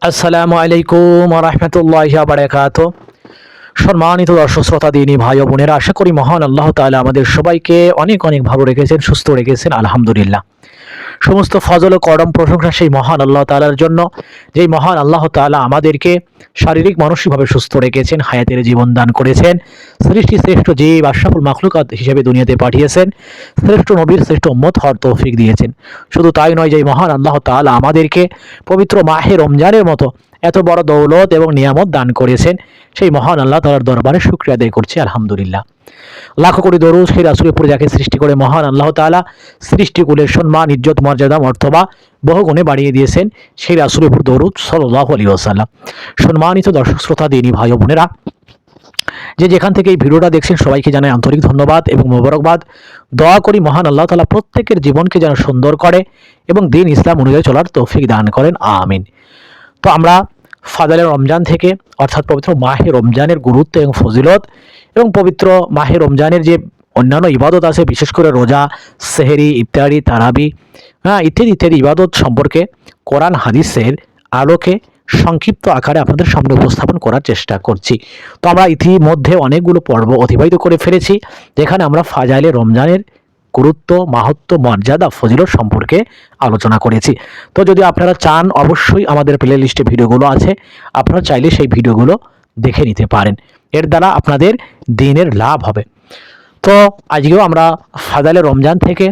আসসালামু আলাইকুম ওয়া রাহমাতুল্লাহি ওয়া বারাকাতুহু। সম্মানিত দর্শক শ্রোতা দিনী ভাই ও বোনেরা, আশা করি মহান আল্লাহ তাআলা আমাদের সবাইকে অনেক অনেক ভালো রেখেছেন, সুস্থ রেখেছেন, আলহামদুলিল্লাহ। সমস্ত ফজল ও করম প্রশংসা সেই মহান আল্লাহ তাআলার জন্য, যেই মহান আল্লাহ তাআলা আমাদেরকে শারীরিক মানসিকভাবে সুস্থ রেখেছেন, হায়াতের জীবন দান করেছেন, সৃষ্টি শ্রেষ্ঠ জীব আশরাফুল মাখলুকাত হিসেবে দুনিয়াতে পাঠিয়েছেন, শ্রেষ্ঠ নবীর শ্রেষ্ঠ উম্মত হওয়ার তৌফিক দিয়েছেন। শুধু তাই নয়, যেই মহান আল্লাহ তাআলা আমাদেরকে পবিত্র মাহে রমজানের মতো এত বড় দৌলত এবং নিয়ামত দান করেছেন, সেই মহান আল্লাহ তাআলার দরবারে শুকরিয়া আদায় করছি, আলহামদুলিল্লাহ। লাখো কোটি দরুদ সেই রাসূলের উপর, যাকে সৃষ্টি করে মহান আল্লাহ তাআলা সৃষ্টিকুলের সম্মান, ইজ্জত, মর্যাদা, মর্তবা বহু গুণে বাড়িয়ে দিয়েছেন, সেই রাসূলের উপর দরুদ সাল্লাল্লাহু আলাইহি ওয়াসাল্লাম। সম্মানিত দর্শক শ্রোতা দিনী ভাই ও বোনেরা, যে যেখান থেকে এই ভিডিওটা দেখছেন সবাইকে জানাই আন্তরিক ধন্যবাদ এবং মোবারকবাদ। দোয়া করি মহান আল্লাহ তাআলা প্রত্যেকের জীবনকে যেন সুন্দর করে এবং দ্বীন ইসলাম অনুযায়ী চলার তৌফিক দান করেন, আমিন। তো আমরা ফাজালে রমজান থেকে, অর্থাৎ পবিত্র মাহে রমজানের গুরুত্ব এবং ফজিলত এবং পবিত্র মাহে রমজানের যে অন্যান্য ইবাদত আছে, বিশেষ করে রোজা, সেহরি, ইফতারি, তারাবি, ইত্যাদি ইত্যাদি ইবাদত সম্পর্কে কোরআন হাদিসের আলোকে সংক্ষিপ্ত আকারে আপনাদের সামনে উপস্থাপন করার চেষ্টা করছি। তো আমরা ইতিমধ্যে অনেকগুলো পর্ব অতিবাহিত করে ফেলেছি, যেখানে আমরা ফাজাইলে রমজানের গুরুত্ব, মাহাত্ম্য, মর্যাদা, ফজিলত সম্পর্কে আলোচনা করেছি। তো যদি আপনারা চান, অবশ্যই আমাদের প্লে লিস্টে ভিডিওগুলো আছে, আপনারা চাইলে সেই ভিডিওগুলো দেখে নিতে পারেন, এর দ্বারা আপনাদের দিনের লাভ হবে। তো আজকেও আমরা ফাজাইলে রমজান থেকে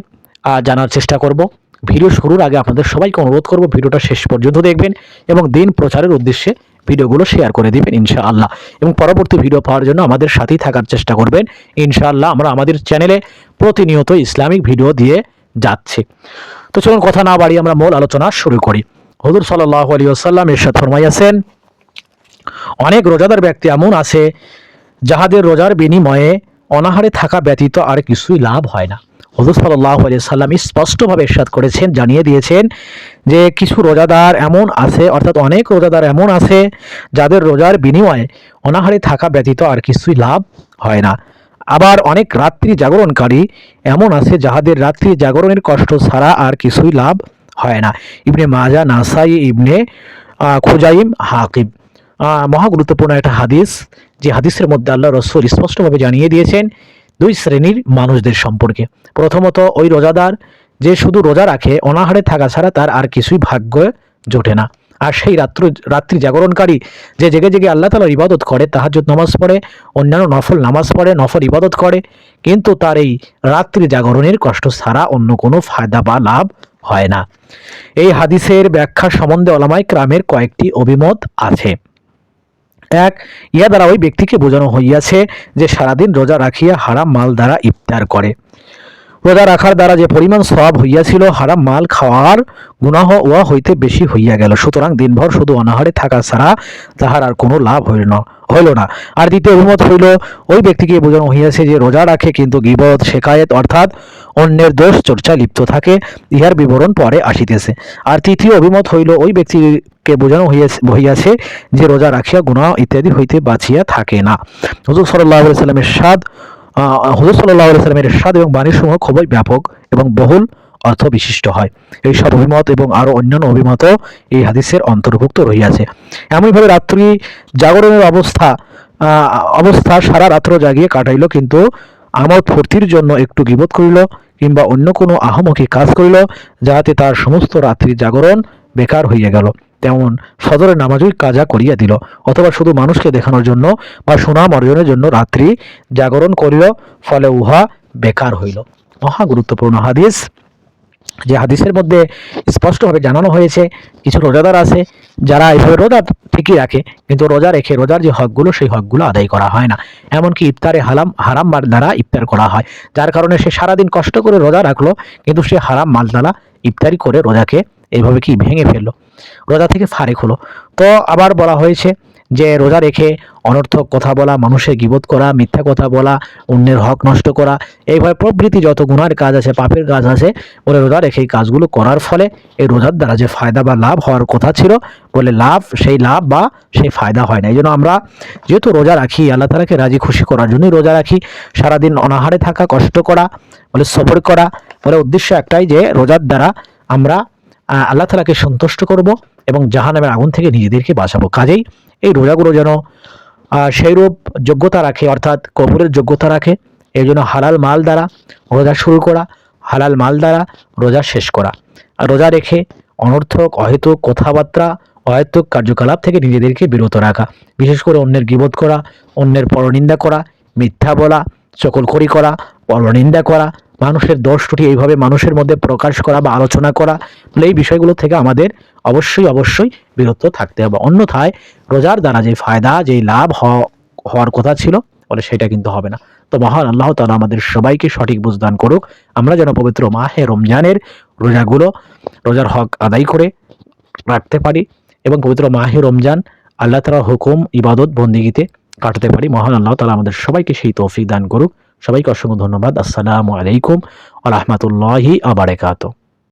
জানার চেষ্টা করব। ভিডিও শুরুর আগে আপনাদের সবাইকে অনুরোধ করব, ভিডিওটা শেষ পর্যন্ত দেখবেন এবং দিন প্রচারের উদ্দেশ্যে ভিডিওগুলো শেয়ার করে দিবেন ইনশাআল্লাহ, এবং পরবর্তী ভিডিও পাওয়ার জন্য আমাদের সাথেই থাকার চেষ্টা করবেন ইনশাআল্লাহ। আমরা আমাদের চ্যানেলে প্রতিনিয়ত ইসলামিক ভিডিও দিয়ে যাচ্ছি। তো চলুন কথা না বাড়িয়ে আমরা মূল আলোচনা শুরু করি। হুজুর সাল্লাল্লাহু আলাইহি ওয়াসাল্লাম ইরশাদ ফরমাইয়াছেন, অনেক রোজাদার ব্যক্তি এমন আছে যাহাদের রোজার বিনিময়ে অনাহারে থাকা ব্যতীত আর কিছুই লাভ হয় না। হুজুর সাল্লাল্লাহু আলাইহি ওয়াসাল্লাম স্পষ্টভাবে ইরশাদ করেছেন, জানিয়ে দিয়েছেন যে কিছু রোজাদার এমন আছে, অর্থাৎ অনেক রোজাদার এমন আছে যাদের রোজার বিনিময়ে অনাহারে থাকা ব্যতীত আর কিছুই লাভ হয় না। আবার অনেক রাত্রি জাগরণকারী এমন আছে যাহাদের রাত্রি জাগরণের কষ্ট ছাড়া আর কিছুই লাভ হয় না। ইবনে মাজা, নাসাই, ইবনে খুজাইম, হাকিম। মহা গুরুত্বপূর্ণ একটা হাদিস, যে হাদিসের মধ্যে আল্লাহ রাসূল স্পষ্টভাবে জানিয়ে দিয়েছেন দুই শ্রেণীর মানুষদের সম্পর্কে। প্রথমত, ওই রোজাদার যে শুধু রোজা রাখে, অনাহারে থাকা ছাড়া তার আর কিছুই ভাগ্য জোটে না। আর সেই রাত্রি জাগরণকারী যে জেগে জেগে আল্লাহ তাআলার ইবাদত করে, তাহাজ্জুদ নামাজ পড়ে, অন্যান্য নফল নামাজ পড়ে, নফল ইবাদত করে, কিন্তু তার এই রাত্রি জাগরণের কষ্ট ছাড়া অন্য কোনো ফায়দা বা লাভ হয় না। এই হাদিসের ব্যাখ্যা সম্বন্ধে উলামায়ে কেরামের কয়েকটি অভিমত আছে। এক, ইয়া দ্বারা ওই ব্যক্তিকে বোঝানো হইয়াছে যে সারাদিন রোজা রাখিয়া হারাম মাল দ্বারা ইফতার করে। রোজা রাখার দ্বারা যে পরিমাণ সওয়াব হইয়াছিল, হারাম মাল খাওয়ার গুনাহ উহা হইতে বেশি হইয়া গেল। সুতরাং দিনভর শুধু অনাহারে থাকা ছাড়া তাহার আর কোনো লাভ হইল না। আর দ্বিতীয় অভিমত হইল, ওই ব্যক্তিকে বোঝানো হইয়াছে যে রোজা রাখে কিন্তু গীবত, শেকায়েত অর্থাৎ অন্যের দোষ চর্চায় লিপ্ত থাকে, ইহার বিবরণ পরে আসিতেছে। আর তৃতীয় অভিমত হইল, ওই ব্যক্তিকে বোঝানো হইয়াছে যে রোজা রাখিয়া গুনাহ ইত্যাদি হইতে বাঁচিয়া থাকে না। হুজুর সাল্লাল্লাহু আলাইহি ওয়াসাল্লামের হুজুর সাল্লাল্লাহু আলাইহি ওয়াসাল্লামের ইরশাদ এবং বাণীসমূহ খুবই ব্যাপক এবং বহুল অর্থ বিশিষ্ট হয়। এই সব অভিমত এবং আরও অন্যান্য অভিমতও এই হাদিসের অন্তর্ভুক্ত রহিয়াছে। এমনভাবে রাত্রি জাগরণের অবস্থা সারা রাত্র জাগিয়ে কাটাইল, কিন্তু আমোদ ফুর্তির জন্য একটু গীবত করিল কিংবা অন্য কোনো আহামকি কাজ করিল, যাহাতে তার সমস্ত রাত্রি জাগরণ বেকার হইয়া গেল। তেমন ফজরের নামাজই কাজা করিয়া দিল, অথবা শুধু মানুষকে দেখানোর জন্য বা সুনাম অর্জনের জন্য রাত্রি জাগরণ করিল, ফলে উহা বেকার হইল। মহা গুরুত্বপূর্ণ হাদিস, যে হাদিসের মধ্যে স্পষ্টভাবে জানানো হয়েছে কিছু রোজাদার আছে যারা এইভাবে রোজা ঠিকই রাখে, কিন্তু রোজা রেখে রোজার যে হকগুলো, সেই হকগুলো আদায় করা হয় না। এমনকি ইফতারে হারাম মাল দ্বারা ইফতার করা হয়, যার কারণে সে সারাদিন কষ্ট করে রোজা রাখলো, কিন্তু সে হারাম মাল দ্বারা ইফতারি করে রোজাকে এইভাবে ভেঙে ফেললো, রোজা থেকে ফারেক হলো। তো আবার বলা হয়েছে যে রোজা রেখে অনর্থক কথা বলা, মানুষের গীবত করা, মিথ্যা কথা বলা, অন্যের হক নষ্ট করা, এইভাবে প্রভৃতি যত গুনার কাজ আছে, পাপের কাজ আছে, বলে রোজা রেখে এই কাজগুলো করার ফলে এই রোজার দ্বারা যে ফায়দা বা লাভ হওয়ার কথা ছিল, বলে সেই লাভ বা সেই ফায়দা হয় না। এই জন্য আমরা যেহেতু রোজা রাখি, আল্লাহ তাআলাকে রাজি খুশি করার জন্যই রোজা রাখি, সারাদিন অনাহারে থাকা, কষ্ট করা, বলে সবর করা, বলে উদ্দেশ্য একটাই যে রোজার দ্বারা আমরা আল্লাহ তাআলাকে সন্তুষ্ট করব এবং জাহান্নামের আগুন থেকে নিজেদেরকে বাঁচাবো। কাজেই এই রোজাগুলো যেন সেইরূপ যোগ্যতা রাখে, অর্থাৎ কবুলের যোগ্যতা রাখে। এই জন্য হালাল মাল দ্বারা রোজা শুরু করা, হালাল মাল দ্বারা রোজা শেষ করা। আর রোজা রেখে অনর্থক অহেতুক কথাবার্তা, অহেতুক কার্যকলাপ থেকে নিজেদেরকে বিরত রাখা। বিশেষ করে অন্যের গীবত করা, অন্যের পরনিন্দা করা, মিথ্যা বলা, চকলখড়ি করা, পরনিন্দা করা, মানুষের দোষ ত্রুটি এইভাবে মানুষের মধ্যে প্রকাশ করা বা আলোচনা করা, এই বিষয়গুলো থেকে আমাদের অবশ্যই বিরত থাকতে হবে। অন্যথায় রোজার দ্বারা যে ফায়দা, যেই লাভ হওয়ার কথা ছিল, বলে সেটা কিন্তু হবে না। তো মহান আল্লাহ তাআলা আমাদের সবাইকে সঠিক বুঝদান করুক। আমরা যেন পবিত্র মাহে রমজানের রোজার হক আদায় করে রাখতে পারি এবং পবিত্র মাহে রমজান আল্লাহ তাআলার হুকুম, ইবাদত, বন্দেগীতে কাটাতে পারি। মহান আল্লাহ তাআলা আমাদের সবাইকে সেই তৌফিক দান করুক। সবাইকে অসংখ্য ধন্যবাদ। আসসালামু আলাইকুম ওয়া রাহমাতুল্লাহি ওয়া বারাকাতুহু।